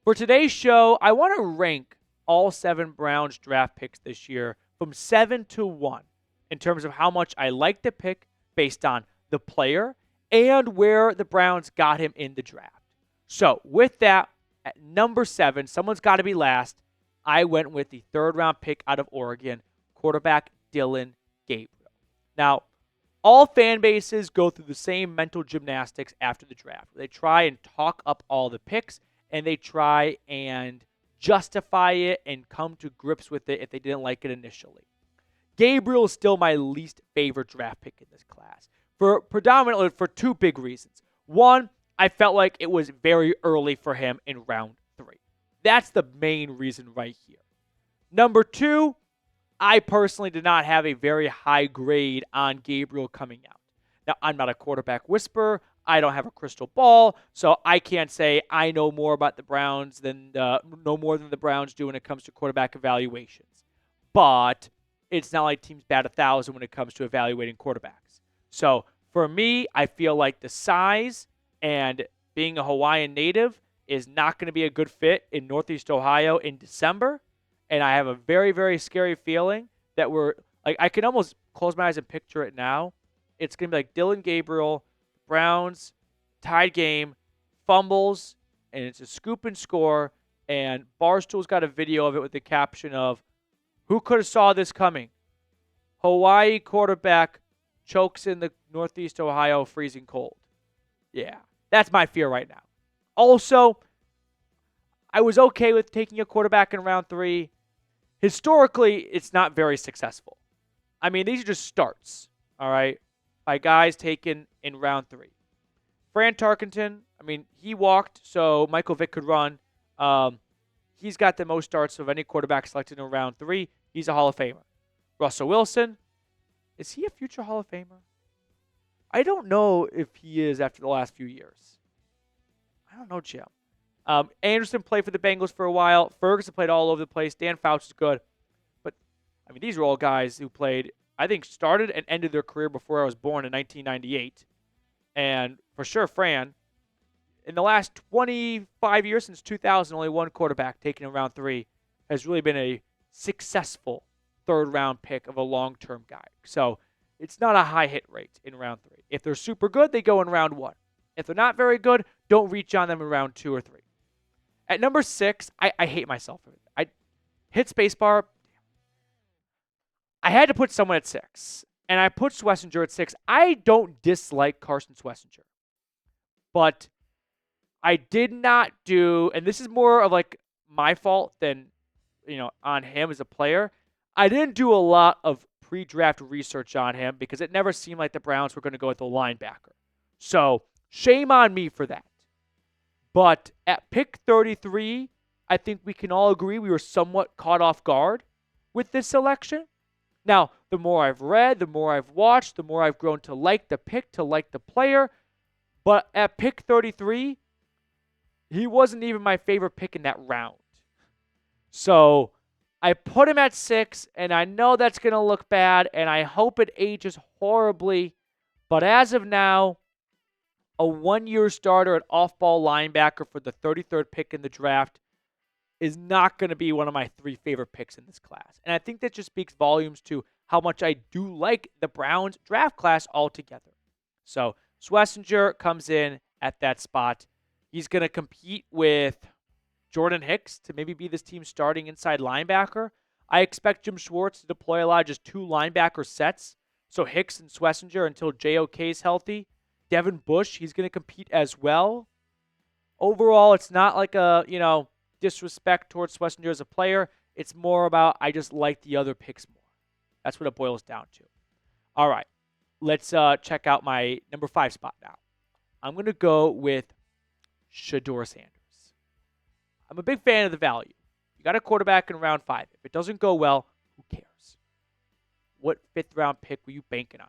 For today's show, I want to rank all 7 Browns draft picks this year from 7 to 1 in terms of how much I like the pick based on the player and where the Browns got him in the draft. So with that, at number 7, someone's got to be last. I went with the 3rd-round pick out of Oregon, quarterback Dillon Gabriel. Now, all fan bases go through the same mental gymnastics after the draft. They try and talk up all the picks, and they try and justify it and come to grips with it if they didn't like it initially. Gabriel is still my least favorite draft pick in this class predominantly for 2 big reasons. One, I felt like it was very early for him in round 3. That's the main reason right here. Number 2, I personally did not have a very high grade on Gabriel coming out. Now, I'm not a quarterback whisperer. I don't have a crystal ball, so I can't say I know more about the Browns than no more than the Browns do when it comes to quarterback evaluations. But it's not like teams bat 1,000 when it comes to evaluating quarterbacks. So for me, I feel like the size and being a Hawaiian native is not going to be a good fit in Northeast Ohio in December. And I have a very, very scary feeling that I can almost close my eyes and picture it now. It's going to be like Dillon Gabriel, Browns, tied game, fumbles, and it's a scoop and score. And Barstool's got a video of it with the caption of, "Who could have saw this coming? Hawaii quarterback chokes in the Northeast Ohio freezing cold." Yeah, that's my fear right now. Also, I was okay with taking a quarterback in round 3. Historically, it's not very successful. I mean, these are just starts, all right, by guys taken in round 3. Fran Tarkenton, I mean, he walked so Michael Vick could run. He's got the most starts of any quarterback selected in round 3. He's a Hall of Famer. Russell Wilson, is he a future Hall of Famer? I don't know if he is after the last few years. I don't know, Jim. Anderson played for the Bengals for a while. Ferguson played all over the place. Dan Fouch is good. But, I mean, these are all guys who played, I think, started and ended their career before I was born in 1998. And for sure, Fran, in the last 25 years since 2000, only one quarterback taken in round 3 has really been a successful 3rd-round pick of a long-term guy. So it's not a high hit rate in round 3. If they're super good, they go in round 1. If they're not very good, don't reach on them in round 2 or 3. At number 6, I hate myself for it. I hit spacebar. I had to put someone at 6, and I put Schwesinger at 6. I don't dislike Carson Schwesinger, but I did not do, and this is more of like my fault than on him as a player. I didn't do a lot of pre-draft research on him because it never seemed like the Browns were going to go with the linebacker. So shame on me for that. But at pick 33, I think we can all agree we were somewhat caught off guard with this selection. Now, the more I've read, the more I've watched, the more I've grown to like the pick, to like the player. But at pick 33, he wasn't even my favorite pick in that round. So I put him at 6, and I know that's going to look bad, and I hope it ages horribly. But as of now, a 1-year starter at off-ball linebacker for the 33rd pick in the draft is not going to be one of my 3 favorite picks in this class. And I think that just speaks volumes to how much I do like the Browns draft class altogether. So Schwesinger comes in at that spot. He's going to compete with Jordan Hicks to maybe be this team's starting inside linebacker. I expect Jim Schwartz to deploy a lot of just 2 linebacker sets. So Hicks and Schwesinger until JOK is healthy. Devin Bush, he's going to compete as well. Overall, it's not like a, disrespect towards Schwesinger as a player. It's more about I just like the other picks more. That's what it boils down to. All right, let's check out my number 5 spot now. I'm going to go with Shedeur Sanders. I'm a big fan of the value. You got a quarterback in round 5. If it doesn't go well, who cares? What 5th-round pick were you banking on?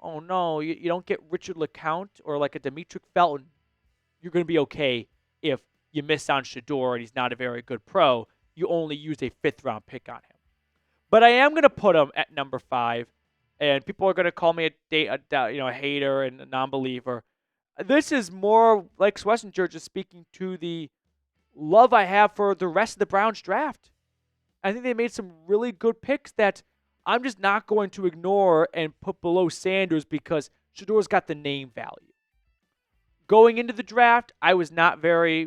Oh, no, you don't get Richard LeCounte or like a Demetric Felton. You're going to be okay if you miss on Shedeur and he's not a very good pro. You only used a 5th-round pick on him. But I am going to put him at number 5, and people are going to call me a hater and a non-believer. This is more like Schwesinger just speaking to the love I have for the rest of the Browns draft. I think they made some really good picks that I'm just not going to ignore and put below Sanders because Shedeur's got the name value. Going into the draft, I was not high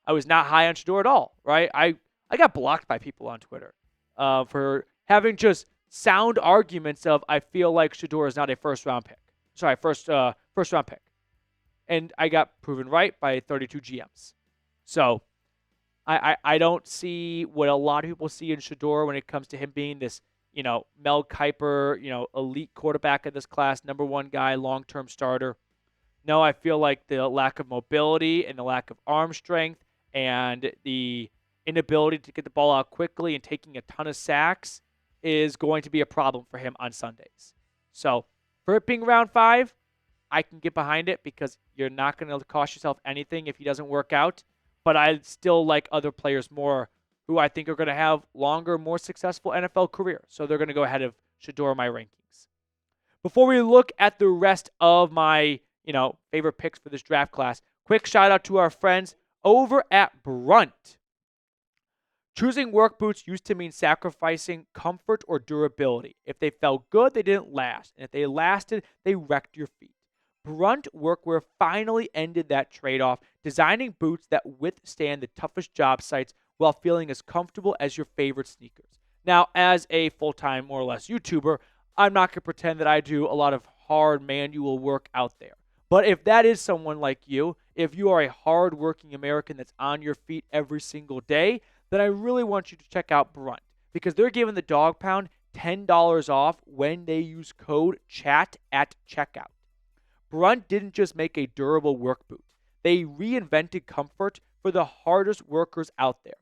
on Shedeur at all, right? I got blocked by people on Twitter for having just sound arguments of I feel like Shedeur is not a first round pick. First round pick. And I got proven right by 32 GMs. So I don't see what a lot of people see in Shedeur when it comes to him being this, Mel Kiper, elite quarterback of this class, number one guy, long-term starter. No, I feel like the lack of mobility and the lack of arm strength and the inability to get the ball out quickly and taking a ton of sacks is going to be a problem for him on Sundays. So for it being round 5, I can get behind it because you're not going to cost yourself anything if he doesn't work out. But I still like other players more who I think are going to have longer, more successful NFL careers. So they're going to go ahead of Shedeur in my rankings. Before we look at the rest of my, favorite picks for this draft class, quick shout out to our friends over at Brunt. Choosing work boots used to mean sacrificing comfort or durability. If they felt good, they didn't last. And if they lasted, they wrecked your feet. Brunt Workwear finally ended that trade-off, designing boots that withstand the toughest job sites while feeling as comfortable as your favorite sneakers. Now, as a full-time, more or less, YouTuber, I'm not going to pretend that I do a lot of hard manual work out there. But if that is someone like you, if you are a hard-working American that's on your feet every single day, then I really want you to check out Brunt because they're giving the Dawg Pound $10 off when they use code CHAT at checkout. Brunt didn't just make a durable work boot. They reinvented comfort for the hardest workers out there.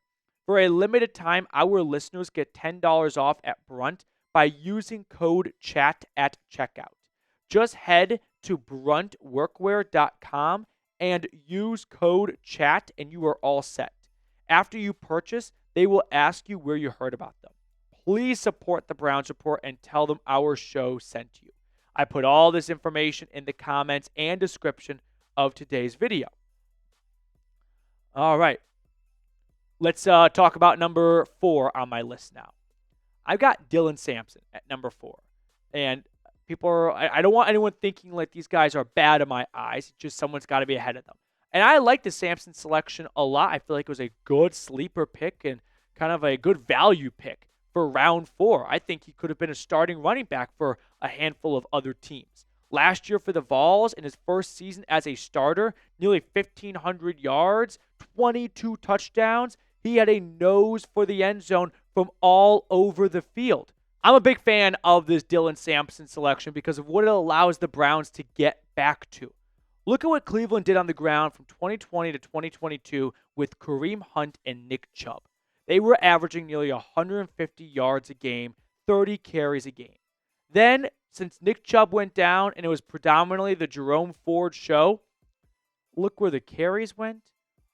For a limited time, our listeners get $10 off at Brunt by using code CHAT at checkout. Just head to bruntworkwear.com and use code CHAT and you are all set. After you purchase, they will ask you where you heard about them. Please support the Browns Report and tell them our show sent you. I put all this information in the comments and description of today's video. All right. Let's talk about number 4 on my list now. I've got Dylan Sampson at number 4. And I don't want anyone thinking like these guys are bad in my eyes. It's just someone's got to be ahead of them. And I like the Sampson selection a lot. I feel like it was a good sleeper pick and kind of a good value pick for round 4. I think he could have been a starting running back for a handful of other teams. Last year for the Vols, in his first season as a starter, nearly 1,500 yards, 22 touchdowns. He had a nose for the end zone from all over the field. I'm a big fan of this Dylan Sampson selection because of what it allows the Browns to get back to. Look at what Cleveland did on the ground from 2020 to 2022 with Kareem Hunt and Nick Chubb. They were averaging nearly 150 yards a game, 30 carries a game. Then, since Nick Chubb went down and it was predominantly the Jerome Ford show, look where the carries went.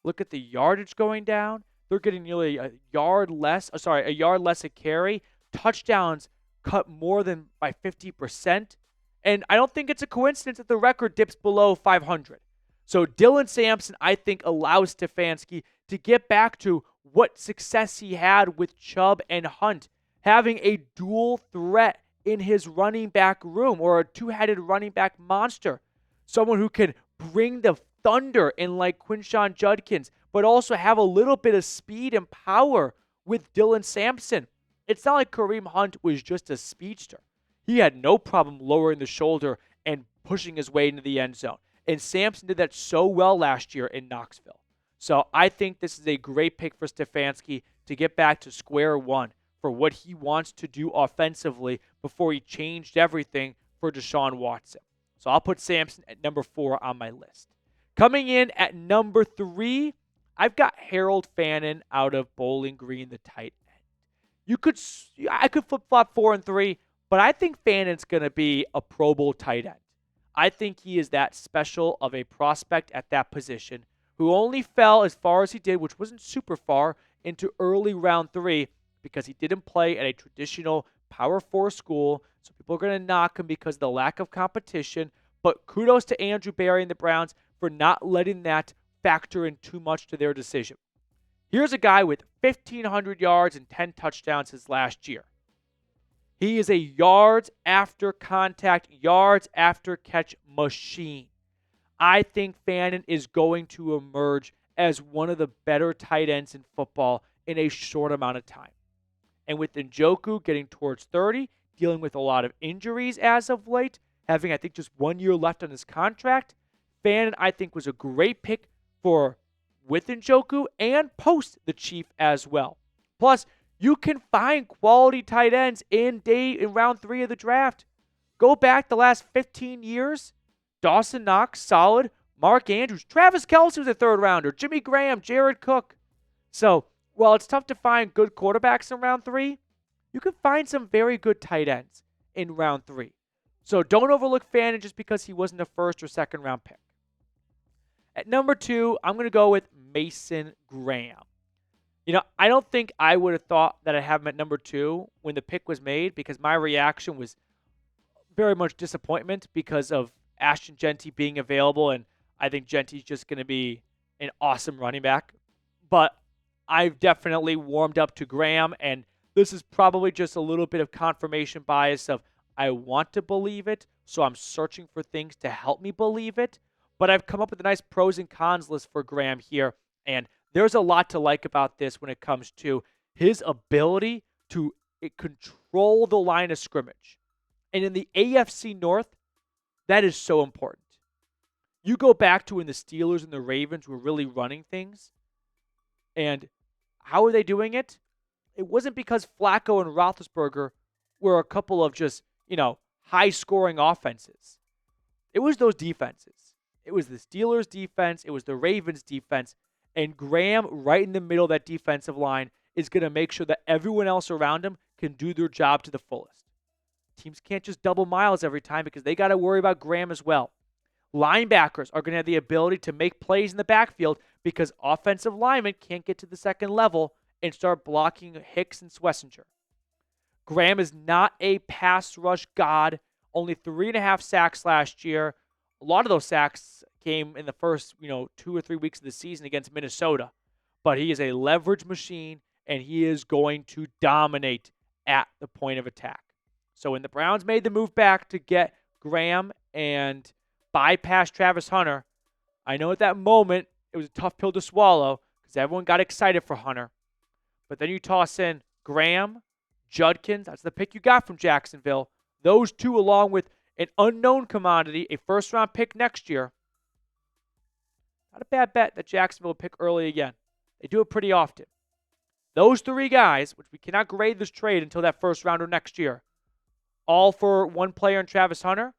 Look at the yardage going down. They're getting nearly a yard less a carry. Touchdowns cut more than by 50%. And I don't think it's a coincidence that the record dips below 500. So Dylan Sampson, I think, allows Stefanski to get back to what success he had with Chubb and Hunt, having a dual threat in his running back room or a two-headed running back monster. Someone who can bring the thunder in like Quinshon Judkins, but also have a little bit of speed and power with Dylan Sampson. It's not like Kareem Hunt was just a speedster. He had no problem lowering the shoulder and pushing his way into the end zone. And Sampson did that so well last year in Knoxville. So I think this is a great pick for Stefanski to get back to square one for what he wants to do offensively before he changed everything for Deshaun Watson. So I'll put Sampson at number 4 on my list. Coming in at number 3, I've got Harold Fannin out of Bowling Green, the tight end. I could flip-flop 4 and 3, but I think Fannin's going to be a Pro Bowl tight end. I think he is that special of a prospect at that position who only fell as far as he did, which wasn't super far, into early round 3 because he didn't play at a traditional Power 4 school. So people are going to knock him because of the lack of competition. But kudos to Andrew Berry and the Browns for not letting that factor in too much to their decision. Here's a guy with 1,500 yards and 10 touchdowns his last year. He is a yards after contact, yards after catch machine. I think Fannin is going to emerge as one of the better tight ends in football in a short amount of time. And with Njoku getting towards 30, dealing with a lot of injuries as of late, having, I think, just 1 year left on his contract, Fannin, I think, was a great pick for with Njoku and post the Chief as well. Plus, you can find quality tight ends in round 3 of the draft. Go back the last 15 years. Dawson Knox, solid. Mark Andrews. Travis Kelce was a third rounder. Jimmy Graham, Jared Cook. So, while it's tough to find good quarterbacks in round 3, you can find some very good tight ends in round 3. So don't overlook Fannin just because he wasn't a first or second round pick. At number 2, I'm going to go with Mason Graham. I don't think I would have thought that I'd have him at number 2 when the pick was made, because my reaction was very much disappointment because of Ashton Jeanty being available, and I think Jeanty's just going to be an awesome running back. But I've definitely warmed up to Graham, and this is probably just a little bit of confirmation bias of I want to believe it, so I'm searching for things to help me believe it. But I've come up with a nice pros and cons list for Graham here, and there's a lot to like about this when it comes to his ability to control the line of scrimmage. And in the AFC North, that is so important. You go back to when the Steelers and the Ravens were really running things, and how are they doing it? It wasn't because Flacco and Roethlisberger were a couple of just, high-scoring offenses. It was those defenses. It was the Steelers' defense. It was the Ravens' defense. And Graham, right in the middle of that defensive line, is going to make sure that everyone else around him can do their job to the fullest. Teams can't just double Miles every time because they got to worry about Graham as well. Linebackers are going to have the ability to make plays in the backfield because offensive linemen can't get to the second level and start blocking Hicks and Schwesinger. Graham is not a pass rush god. Only 3.5 sacks last year. A lot of those sacks came in the first, 2 or 3 weeks of the season against Minnesota. But he is a leverage machine, and he is going to dominate at the point of attack. So when the Browns made the move back to get Graham and bypass Travis Hunter, I know at that moment it was a tough pill to swallow because everyone got excited for Hunter. But then you toss in Graham, Judkins, that's the pick you got from Jacksonville. Those two along with an unknown commodity, a first-round pick next year. Not a bad bet that Jacksonville will pick early again. They do it pretty often. Those 3 guys, which we cannot grade this trade until that first rounder next year, all for one player in Travis Hunter.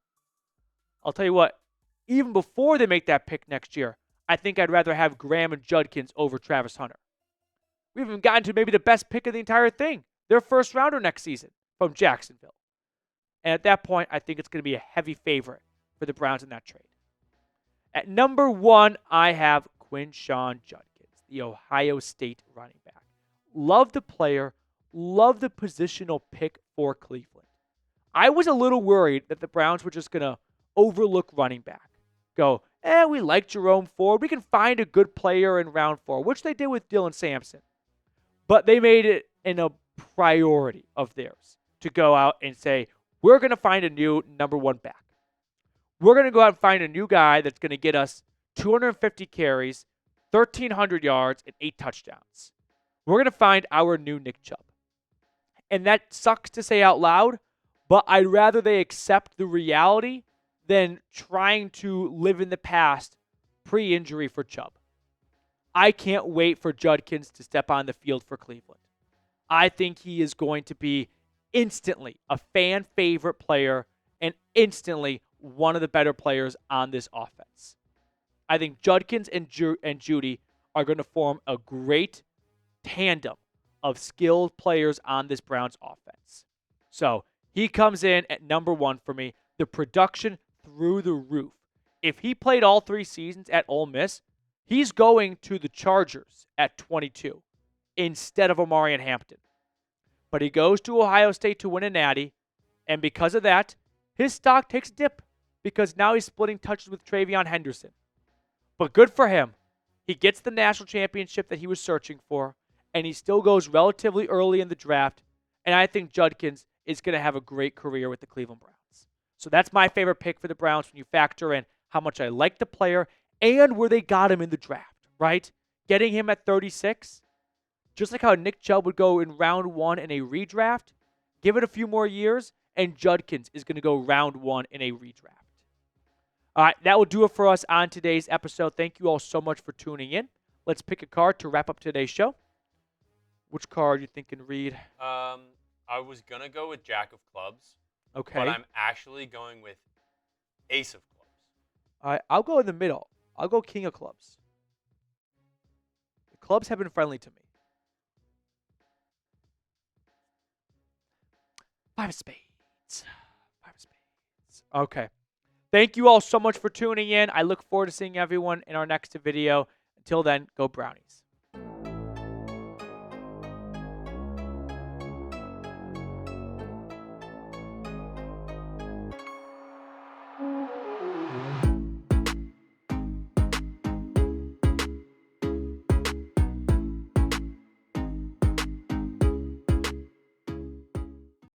I'll tell you what, even before they make that pick next year, I think I'd rather have Graham and Judkins over Travis Hunter. We haven't gotten to maybe the best pick of the entire thing. Their first rounder next season from Jacksonville. And at that point, I think it's going to be a heavy favorite for the Browns in that trade. At number 1, I have Quinshon Judkins, the Ohio State running back. Love the player, love the positional pick for Cleveland. I was a little worried that the Browns were just going to overlook running back. Go, we like Jerome Ford. We can find a good player in round 4, which they did with Dylan Sampson. But they made it a priority of theirs to go out and say, we're going to find a new number 1 back. We're going to go out and find a new guy that's going to get us 250 carries, 1,300 yards, and 8 touchdowns. We're going to find our new Nick Chubb. And that sucks to say out loud, but I'd rather they accept the reality than trying to live in the past pre-injury for Chubb. I can't wait for Judkins to step on the field for Cleveland. I think he is going to be instantly a fan favorite player and instantly one of the better players on this offense. I think Judkins and Judy are going to form a great tandem of skilled players on this Browns offense. So he comes in at number 1 for me. The production through the roof. If he played all 3 seasons at Ole Miss, he's going to the Chargers at 22 instead of Omarion Hampton. But he goes to Ohio State to win a natty, and because of that, his stock takes a dip because now he's splitting touches with Travion Henderson. But good for him. He gets the national championship that he was searching for, and he still goes relatively early in the draft. And I think Judkins is going to have a great career with the Cleveland Browns. So that's my favorite pick for the Browns when you factor in how much I like the player and where they got him in the draft, right? Getting him at 36, just like how Nick Chubb would go in round 1 in a redraft, give it a few more years, and Judkins is going to go round 1 in a redraft. All right, that will do it for us on today's episode. Thank you all so much for tuning in. Let's pick a card to wrap up today's show. Which card you thinking, Reed? I was going to go with Jack of Clubs. Okay. But I'm actually going with Ace of Clubs. All right, I'll go in the middle. I'll go King of Clubs. The clubs have been friendly to me. 5 of spades. 5 of spades. Okay. Thank you all so much for tuning in. I look forward to seeing everyone in our next video. Until then, go Brownies.